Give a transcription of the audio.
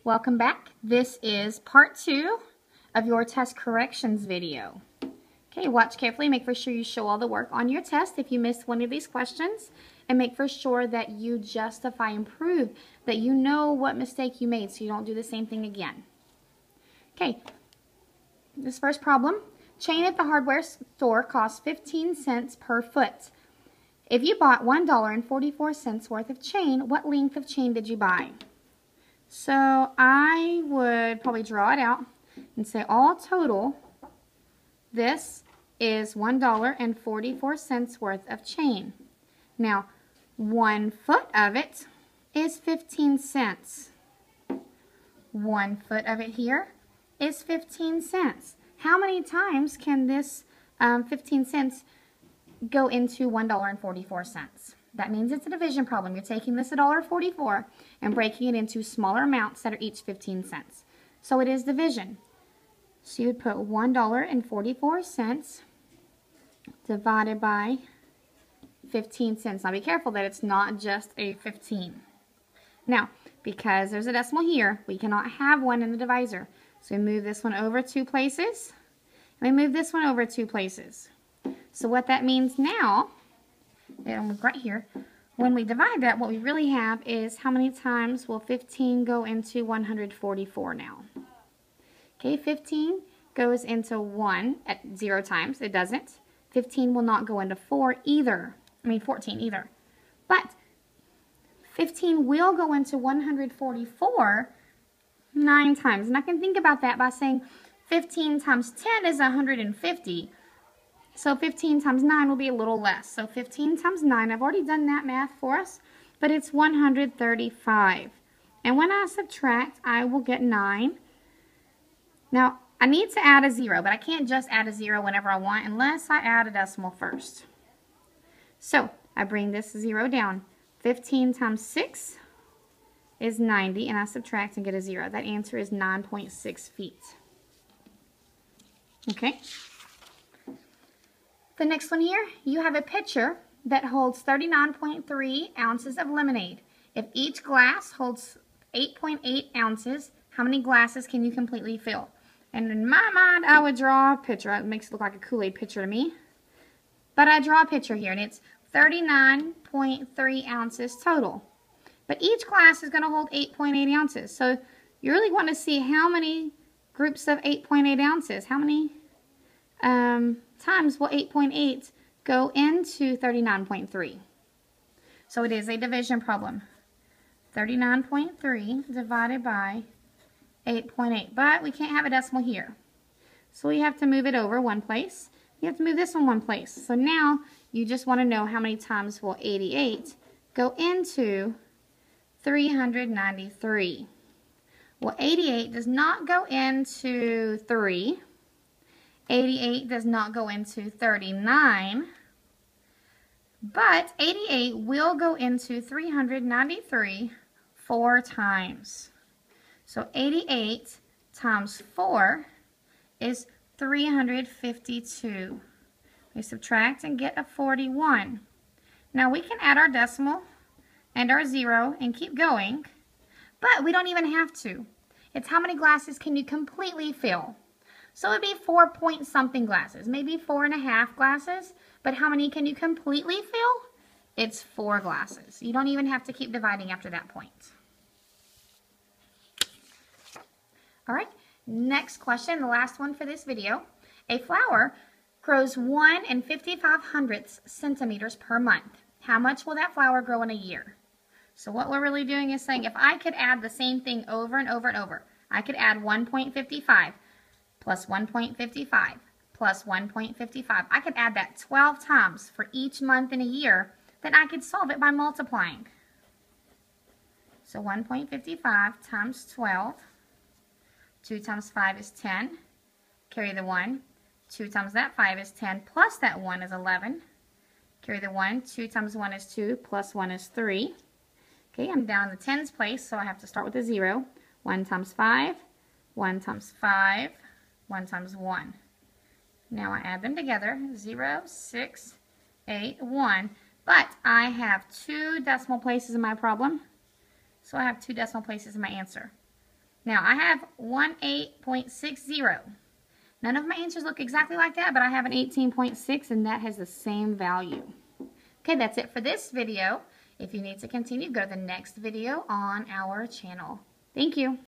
Welcome back. This is part 2 of your test corrections video. Okay, watch carefully. Make for sure you show all the work on your test if you missed one of these questions, and make for sure that you justify and prove that you know what mistake you made so you don't do the same thing again. Okay, this first problem. Chain at the hardware store costs 15 cents per foot. If you bought $1.44 worth of chain, what length of chain did you buy? So I would probably draw it out and say all total, this is $1.44 worth of chain. Now, 1 foot of it is 15 cents. 1 foot of it here is 15 cents. How many times can this 15 cents go into $1.44? That means it's a division problem. You're taking this $1.44 and breaking it into smaller amounts that are each 15 cents. So it is division. So you would put $1.44 divided by 15 cents. Now be careful that it's not just a 15. Now, because there's a decimal here, we cannot have 1 in the divisor. So we move this one over 2 places, and we move this one over 2 places. So what that means now, right here, when we divide that, what we really have is how many times will 15 go into 144 now? Okay, 15 goes into 1 at 0 times. It doesn't. 15 will not go into 4 either. 14 either. But 15 will go into 144 9 times. And I can think about that by saying 15 times 10 is 150. So 15 times 9 will be a little less. So 15 times 9, I've already done that math for us, but it's 135. And when I subtract, I will get 9. Now, I need to add a 0, but I can't just add a 0 whenever I want unless I add a decimal first. So I bring this 0 down. 15 times 6 is 90, and I subtract and get a 0. That answer is 9.6 feet. Okay. The next one here, you have a pitcher that holds 39.3 ounces of lemonade. If each glass holds 8.8 ounces, how many glasses can you completely fill? And in my mind, I would draw a pitcher. It makes it look like a Kool-Aid pitcher to me. But I draw a pitcher here, and it's 39.3 ounces total. But each glass is going to hold 8.8 ounces. So you really want to see how many groups of 8.8 ounces. How many times will 8.8 go into 39.3? So it is a division problem. 39.3 divided by 8.8. But we can't have a decimal here. So we have to move it over 1 place. You have to move this one 1 place. So now you just want to know how many times will 88 go into 393. Well, 88 does not go into 3. 88 does not go into 39. But 88 will go into 393 4 times. So 88 times 4 is 352. We subtract and get a 41. Now we can add our decimal and our 0 and keep going, but we don't even have to. It's how many glasses can you completely fill. So it would be 4 point something glasses, maybe 4.5 glasses, but how many can you completely fill? It's 4 glasses. You don't even have to keep dividing after that point. All right, next question, the last one for this video. A flower grows 1 55/100 centimeters per month. How much will that flower grow in a year? So what we're really doing is saying if I could add the same thing over and over and over, I could add 1.55 plus 1.55 plus 1.55. I could add that 12 times for each month in a year, then I could solve it by multiplying. So 1.55 times 12, 2 times 5 is 10, carry the 1, 2 times that 5 is 10, plus that 1 is 11, carry the 1, 2 times 1 is 2, plus 1 is 3. Okay, I'm down in the tens place, so I have to start with a 0. 1 times 5, 1 times 5, 1 times 1. Now I add them together, 0, 6, 8, 1. But I have 2 decimal places in my problem, so I have 2 decimal places in my answer. Now, I have 18.60. None of my answers look exactly like that, but I have an 18.6, and that has the same value. Okay, that's it for this video. If you need to continue, go to the next video on our channel. Thank you.